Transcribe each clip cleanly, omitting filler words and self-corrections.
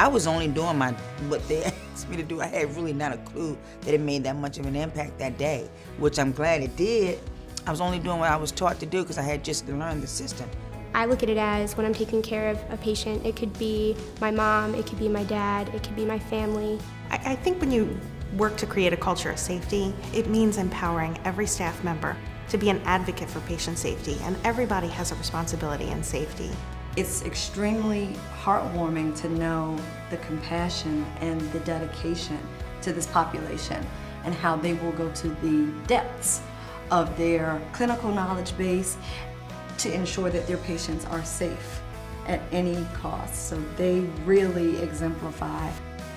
was only doing what they asked me to do. I had really not a clue that it made that much of an impact that day, which I'm glad it did. I was only doing what I was taught to do because I had just learned the system. I look at it as when I'm taking care of a patient, it could be my mom, it could be my dad, it could be my family. I think when you work to create a culture of safety, it means empowering every staff member to be an advocate for patient safety, and everybody has a responsibility in safety. It's extremely heartwarming to know the compassion and the dedication to this population and how they will go to the depths of their clinical knowledge base to ensure that their patients are safe at any cost. So they really exemplify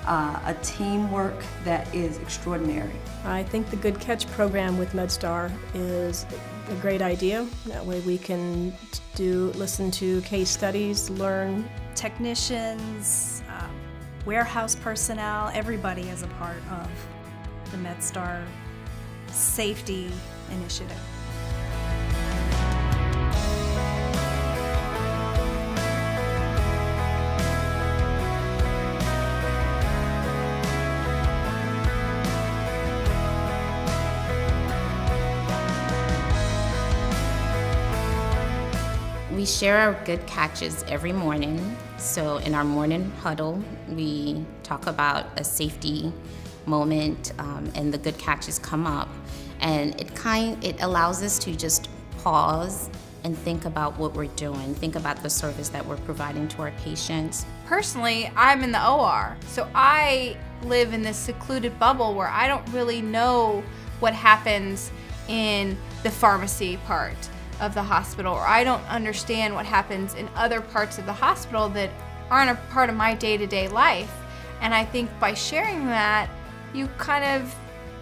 a teamwork that is extraordinary. I think the Good Catch program with MedStar is a great idea. That way we can listen to case studies, learn. Technicians, warehouse personnel, everybody is a part of the MedStar safety initiative. We share our good catches every morning. So in our morning huddle, we talk about a safety moment, and the good catches come up. And it allows us to just pause and think about what we're doing, think about the service that we're providing to our patients. Personally, I'm in the OR, so I live in this secluded bubble where I don't really know what happens in the pharmacy part of the hospital, or I don't understand what happens in other parts of the hospital that aren't a part of my day-to-day life. And I think by sharing that, you kind of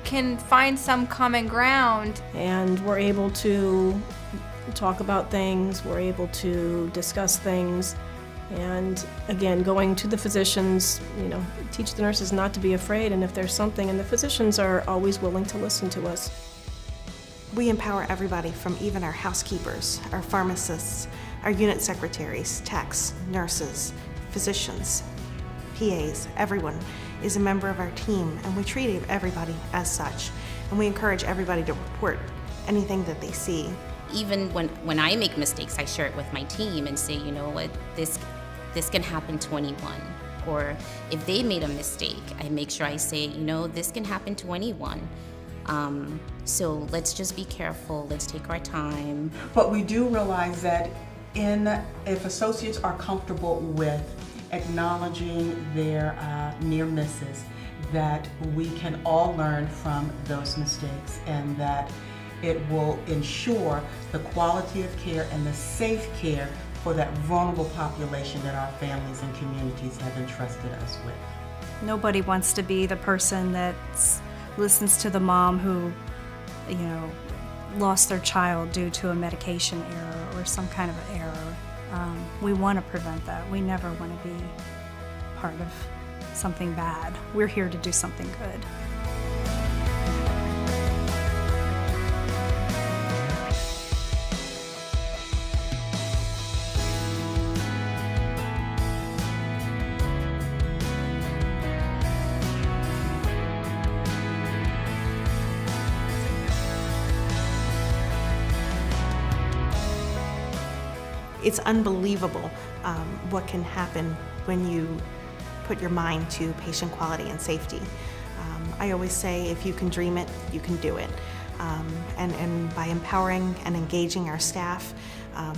can find some common ground. And we're able to talk about things, we're able to discuss things, and again, going to the physicians, teach the nurses not to be afraid, and if there's something, and the physicians are always willing to listen to us. We empower everybody, from even our housekeepers, our pharmacists, our unit secretaries, techs, nurses, physicians, PAs. Everyone is a member of our team, and we treat everybody as such. And we encourage everybody to report anything that they see. Even when I make mistakes, I share it with my team and say, you know what, this can happen to anyone. Or if they made a mistake, I make sure I say, this can happen to anyone. So let's just be careful, let's take our time. But we do realize that if associates are comfortable with acknowledging their near misses, that we can all learn from those mistakes, and that it will ensure the quality of care and the safe care for that vulnerable population that our families and communities have entrusted us with. Nobody wants to be the person that listens to the mom who, lost their child due to a medication error or some kind of error. We want to prevent that. We never want to be part of something bad. We're here to do something good. It's unbelievable what can happen when you put your mind to patient quality and safety. I always say, if you can dream it, you can do it. And by empowering and engaging our staff,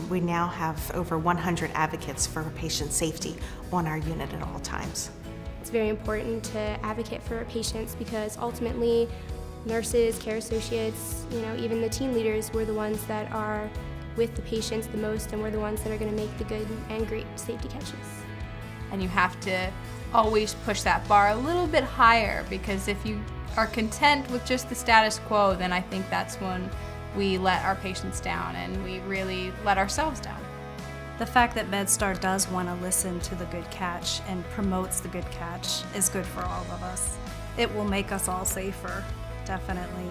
we now have over 100 advocates for patient safety on our unit at all times. It's very important to advocate for our patients because ultimately nurses, care associates, even the team leaders, we're the ones that are with the patients the most, and we're the ones that are going to make the good and great safety catches. And you have to always push that bar a little bit higher, because if you are content with just the status quo, then I think that's when we let our patients down and we really let ourselves down. The fact that MedStar does want to listen to the good catch and promotes the good catch is good for all of us. It will make us all safer, definitely.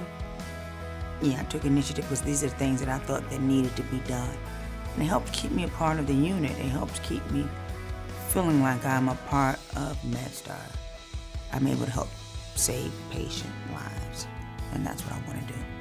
Yeah, I took initiative because these are things that I thought that needed to be done. And it helped keep me a part of the unit. It helped keep me feeling like I'm a part of MedStar, I'm able to help save patient lives, and that's what I want to do.